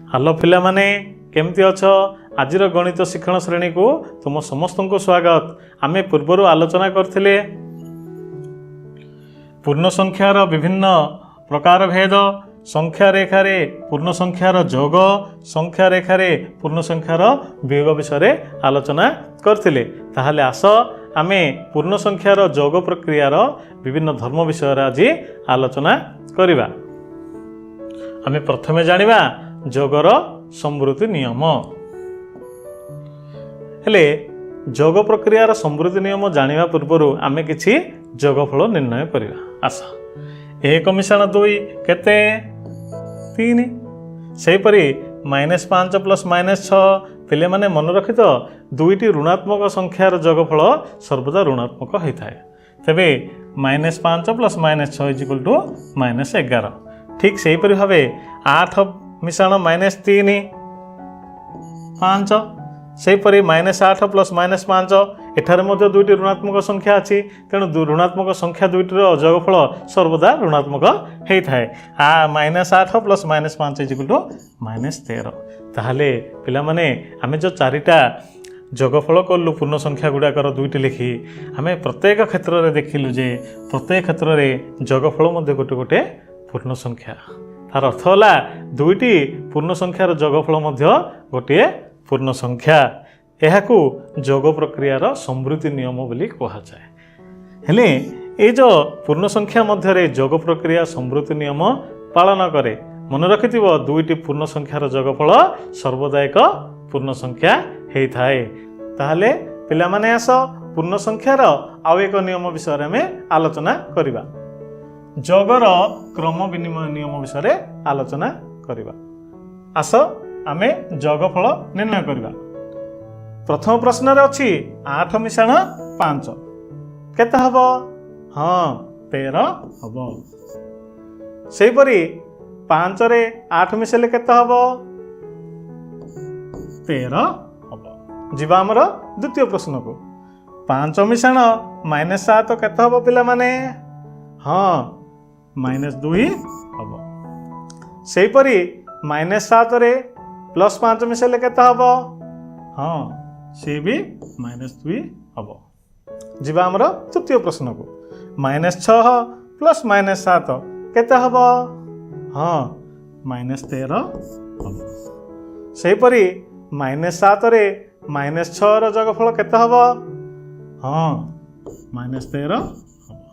Hello पिला माने केमती अछ आजिर गणित शिक्षण श्रेणी को तुम समस्त को स्वागत। आमे पूर्वर आलोचना करथिले पूर्ण संख्यार विभिन्न प्रकार भेद, संख्या रेखार पूर्ण संख्यार जोग, संख्या रेखार पूर्ण संख्यार वियोग विषय आलोचना करथिले। ताहले आस आमे पूर्ण संख्यार जोग प्रक्रियार विभिन्न धर्म विषय आज आलोचना करिबा। आमे प्रथमे जानिबा जोगर संवृत्ति नियम। हेले जोग प्रक्रियार संवृत्ति नियम जानिबा पूर्व आमे किछि जोगफल निर्णय करिबा। आस 1 मिशाण 2 केते 3 सेहीपरि -5 + -6 पिले माने मन रखि तो दुईटी ऋणात्मक संख्यार जोगफल सर्वदा ऋणात्मक होता है। तेबे -5 + -6 = -11। ठीक सेहीपरि भावे 8 मिशाण -3 5 सेहीपरि -8 + -5 एठारे मध्य दुईटी ऋणात्मक संख्या अछि, तेणु ऋणात्मक संख्या दुईटीर जोगफल सर्वदा ऋणात्मक होता है। -8 + -5 = -13। ताहले पिला माने आमे जो चारिटा जोगफल कलु पूर्ण संख्या गुड़ाकर दुईटी लिखि आमे प्रत्येक क्षेत्र में देखिलु जे प्रत्येक क्षेत्र में जोगफल मध्य गोटे गोटे पूर्ण संख्या। तार अर्थ होला दुईटी पूर्ण संख्यार जोगफल मध्य गोटे पूर्ण संख्या। एहाकू जोग प्रक्रियार संवृत्ति नियम बोली कहा जाए। हेले ए जो पूर्ण संख्या मध्य जोग प्रक्रिया संवृत्ति नियम पालन करे मन रखिथिबो दुईटी पूर्ण संख्यार जोगफल सर्वदा एक पूर्ण संख्या होता है। ताहले पिला माने आस पूर्ण संख्यार आउ एक नियम विषय में आलोचना करिबा। जोगर क्रम विनिमय नियम विषय आलोचना करिबा। आस आमे जोगफल निर्णय करिबा। प्रथम प्रश्न रे अछि 8 मिशाण 5 केते हबो? हाँ 13 हबो। सेहीपरि 5 रे 8 मिसेले केते हबो? 13 हबो। जिबा हमर द्वितीय प्रश्न को 5 मिशाण -7 केते हबो पिला माने? हाँ -2 हबो। सेहीपरि -7 रे +5 मिसेले केते हबो? हाँ से भी -2 हबो। जिबा हमर तृतीय प्रश्न को -6 + -7 केते हबो? हाँ -13 हबो। सेहीपरि -7 रे -6 रो जोगफल केते हबो? हाँ -13 हबो।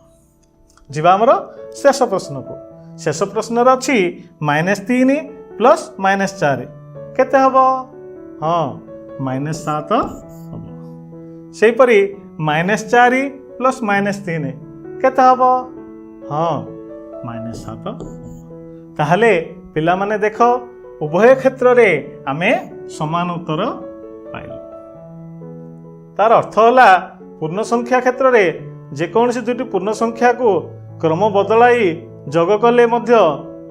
जिबा हमर शेष प्रश्न को शेष प्रश्न रे अछि -3 + -4 केते हबो? हाँ -7 हबो। सेहीपरि -4 + -3 केते हबो? हाँ -7 हबो। ताहले पिला माने देखो उभय क्षेत्र रे आमे समान उत्तर पाइलु। तार अर्थ होला पूर्ण संख्या क्षेत्र रे जे कोनसी दुटी पूर्ण संख्या को क्रम बदलाई जोग कले मध्य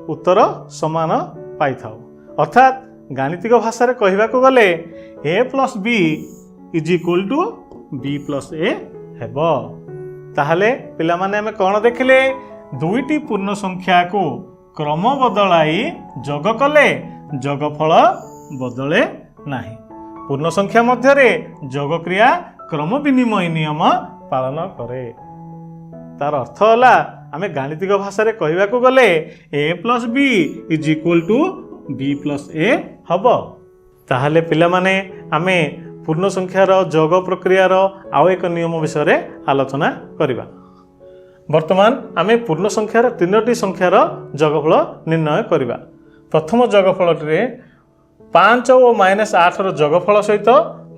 उत्तर समान पाई थाउ। अर्थात गाणितिक भाषा रे कहबा को गले a + b = b + a हेबो। ताहले पिला माने हमें कोन देखिले दुईटी पूर्ण संख्या को क्रम बदलाई जोग कले जोगफल बदले नाही। पूर्ण संख्या मध्य रे जोग क्रिया क्रम विनिमय नियम पालन करे। तार अर्थ होला आमे गाणितिक भाषा रे कहबा को गले a + b = b + a हबो। ताहले पिला माने आमे पूर्ण संख्यार जोग प्रक्रियार आउ एक नियम विषय आलोचना करिबा। वर्तमान आमे पूर्ण संख्यार तीनोटी संख्यार जोगफल निर्णय करिबा। प्रथम जोगफल रे 5 और -8 रो जोगफल सहित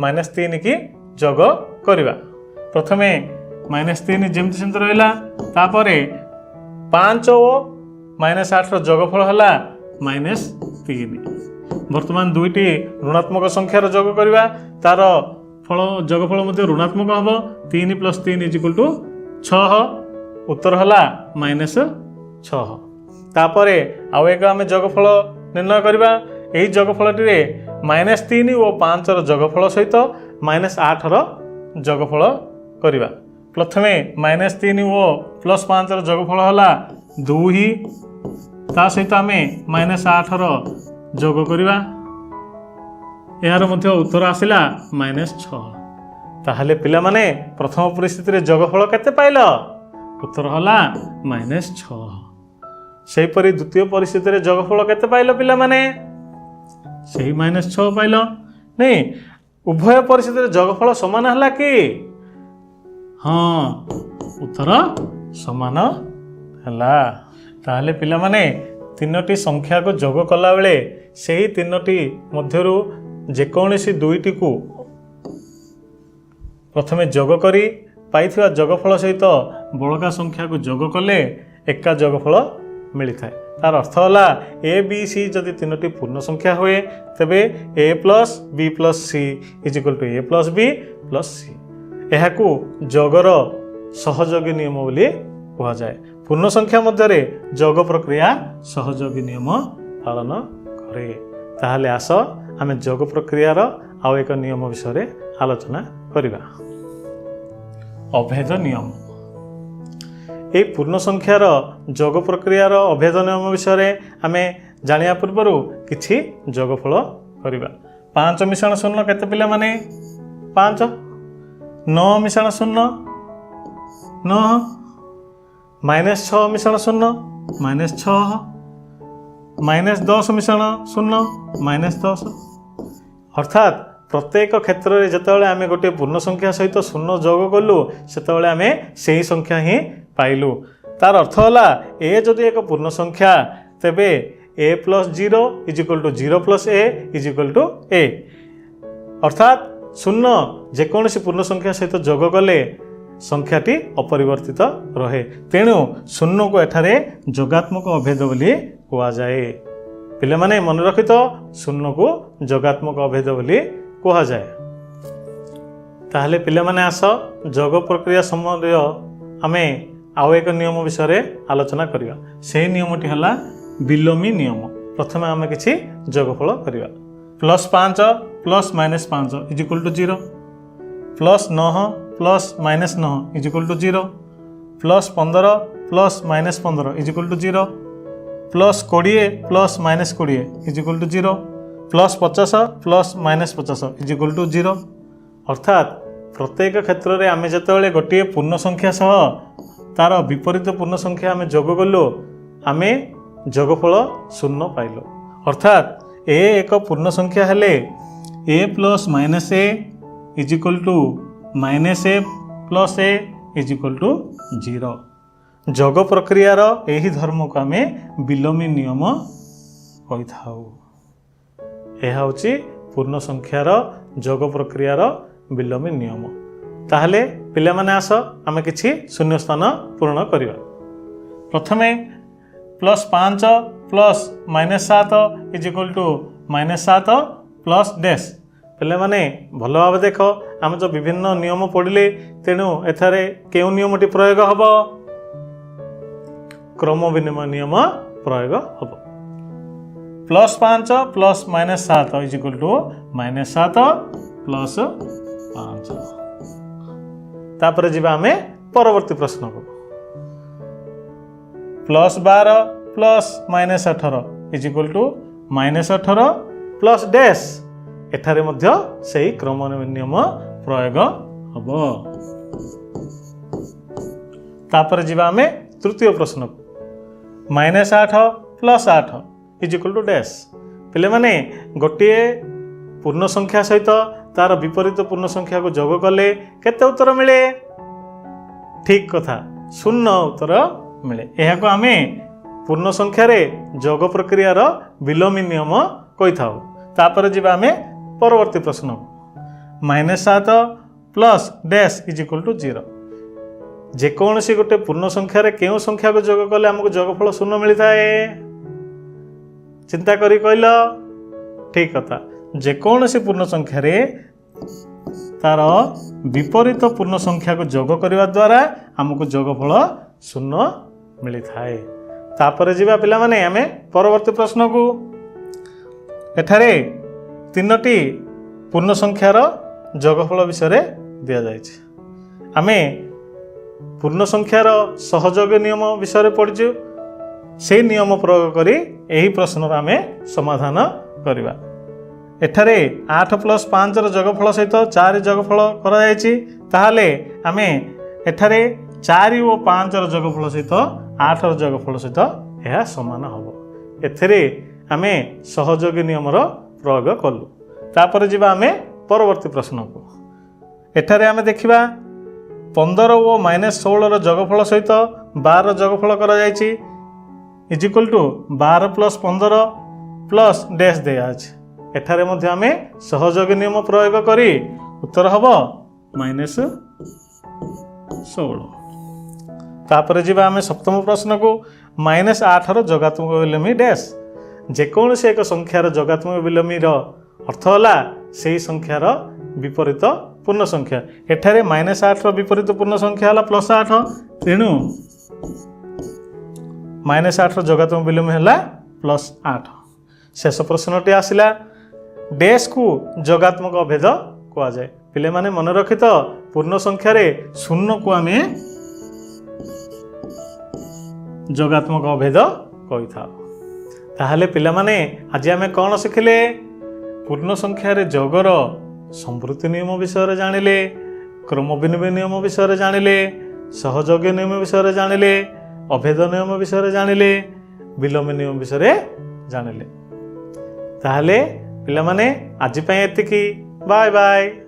-3 की जोग करिबा। प्रथमे -3 जेमति सेंत रहला, तापरे 5 और -8 रो जोगफल हला -3। वर्तमान दुईटी ऋणात्मक संख्यार जोग करिबा, तार फल जोगफल मध्य ऋणात्मक हबो। 3 + 3 = 6 उत्तर हला -6। तापरे आउ एक आमे जोगफल निर्णय करिबा। एही जोगफलटी रे -3 और 5 रो जोगफल सहित -8 रो जोगफल करिबा। प्रथमे -3 और +5 रो जोगफल हला 2। ता सहित आमे -8 रो जोग करिबा। यार मध्य उत्तर आसिला -6। ताहले पिला माने प्रथम परिस्थिति रे जोगफल केते पाइल उत्तर होला -6। सेही परि द्वितीय परिस्थिति रे जोगफल केते पाइल पिला माने सेही -6 पाइल नहीं उभय परिस्थिति रे जोगफल समान हला कि हाँ उत्तर समान हला। ताहले पिला माने तीनोटी संख्या को जोग कला बेले सेही तीनोटी मध्यरु जेकोसी दुईटी को प्रथमे जोग करी पाइथिबा जोगफल सहित बड़का संख्या को जोग कले एका जोगफल मिलता है। तार अर्थ होला ए बी सी जदि तीनोटी पूर्ण संख्या हुए तेबे a plus B plus C is equal to A plus B plus C. यह जोगर सहयोगी नियम बोली कहा जाए। पूर्ण संख्या मध्य जोग प्रक्रिया सहयोगी नियम पालन करे। ताहले आस आमे जोग प्रक्रियार आउ एक नियम विषय आलोचना करिबा। अभेद नियम ए पूर्ण संख्यार जोग प्रक्रियार अभेद नियम विषय आमे जानिया पूर्व किछि जोगफल करिबा। 5 मिश्रण 0 केते पिला माने 5 9 मिश्रण 0 9 -6 मिश्रण 0 -6 -10 मिश्रण 0 -10। अर्थात प्रत्येक क्षेत्र में जितेबाला आम गोटे पूर्ण संख्या सहित शून्य जोग कलु से आम से ही संख्या ही पाइलु। तार अर्थ होला ए जदि एक पूर्ण संख्या तेबे a plus 0 is equal to 0 plus a is equal to a। अर्थात शून्य जेकोसी पूर्ण संख्या सहित जोग कले संख्याटी अपरिवर्तित रहे। तेणु शून्य को एठारे जोगात्मक अभेद बोली कहा जाए। पिले माने मन रखि तो शून्य को जोगात्मक अभेद बोली कहा जाए। ताहले पिले माने आस जोग प्रक्रिया संबंधी आमे आउ एक नियम विषय आलोचना करिवा। से नियमटी हला बिलोमी नियम। प्रथमे आमे किछि जोगफल करिवा। +5 + -5 is equal to 0 +9 + -9 is equal to 0 +15 + -15 is equal to 0 +20 + -20 is equal to 0 +50 + -50 is equal to 0। अर्थात प्रत्येक क्षेत्र में आम जिते गोटे पूर्ण संख्या सह तार विपरीत पूर्ण संख्या आम जोग कलु आम जोगफल 0 पाइलु। अर्थात ए एक पूर्ण संख्या हेले a + -a is equal to -a + a is equal to 0। जोग प्रक्रियार यही धर्म को आम बिलोमी नियम कहि थाउ। यह हूँ पूर्ण संख्यार जोग प्रक्रियार बिलोमी नियम। ताहले पिले माने आस आमे किछि शून्य स्थान पूर्ण करिवा। प्रथमे +5 + -7 इज इक्वल टू -7 + डैश। पिले माने भल भाव देख आम जो विभिन्न नियम पढ़िले तेणु एथारे केउ नियमटी प्रयोग हब क्रम विनिमय नियम प्रयोग हब। +5 + -7 is equal to -7 + 5। तापर जीवा आमे परवर्ती प्रश्न को। +12 + -18 इज इक्वल टू -18 + डैश। एठारे मध्य सही क्रम नियम प्रयोग हब। तापर जीवा आमे तृतीय प्रश्न को। -8 + 8 इज इक्वल टू डैश। पिले माने गोटे पूर्ण संख्या सहित तार विपरीत पूर्ण संख्या को जोग कले केते उत्तर मिले ठीक कथा 0 उत्तर मिले। यह आमे पूर्ण संख्या रे जोग प्रक्रियार बिलोमी नियम कहि थाउ। तापर जीवा आमे परवर्ती प्रश्न -7 + डैश इज इक्वल टू 0। जेकोसी गोटे पूर्ण संख्या रे केउ संख्या को जोग कले हमको जोगफल 0 मिलता है चिंता करी कहल ठीक कथा। जेकोसी पूर्ण संख्या रे तार विपरीत पूर्ण संख्या को जोग करने द्वारा हमको जोगफल 0 मिलता है। तापर जीवा पिला माने आमे परवर्ती प्रश्न को। एठारे तीनोटी पूर्ण संख्यार जोगफल विषय दिया जायछि। आमे पूर्ण संख्यार सहयोग नियम विषय पढ़िछु। से नियम प्रयोग करी यही प्रश्न आमे समाधान करिबा। एठारे 8 + 5 जोगफल सहित 4 जोगफल कराଯାଇଛି ताहले आमे एठारे 4 और 5 जोगफल सहित 8 जोगफल सहित यह समान हबो। एथिरे आमे सहयोगी नियमर प्रयोग कलु। तापर जिबा आमे परवर्ती प्रश्न को। एठारे आमे देखिबा 15 और -16 जोगफल सहित 12 जोगफल कराଯାଇଛି is equal to 12 + 15 plus dash दिया अछि। एठारे मध्य आमे सहयोगी नियम प्रयोग करी उत्तर हबो -16। तापर जिबा आमे सप्तम प्रश्न को। -8 रो जोगात्मक विलोमी डैश। जेकोसी एक संख्यार जोगात्मक विलोमी रो अर्थ होला सेही संख्यार विपरीत पूर्ण संख्या। एठारे -8 रो विपरीत पूर्ण संख्या होला +8 तेणु -8 रो जोगात्मक विलोमी होला +8। शेष प्रश्नटी आसिला डैश को जोगात्मक अभेद कह जाए। पिले माने मन रखि तो पूर्ण संख्यार 0 को आमे जोगात्मक अभेद कहि था। ताहले पिला माने आज आमे कोन शिखिले पूर्ण संख्यार जोगर संवृत्ति नियम विषय जानिले, क्रम विनिमय नियम विषय जानिले, सहयोगी नियम विषय जानिले, अभेद नियम विषय जानिले, विलोम नियम विषय जानिले। ताहले पिला माने आज पय एतिकी। Bye bye.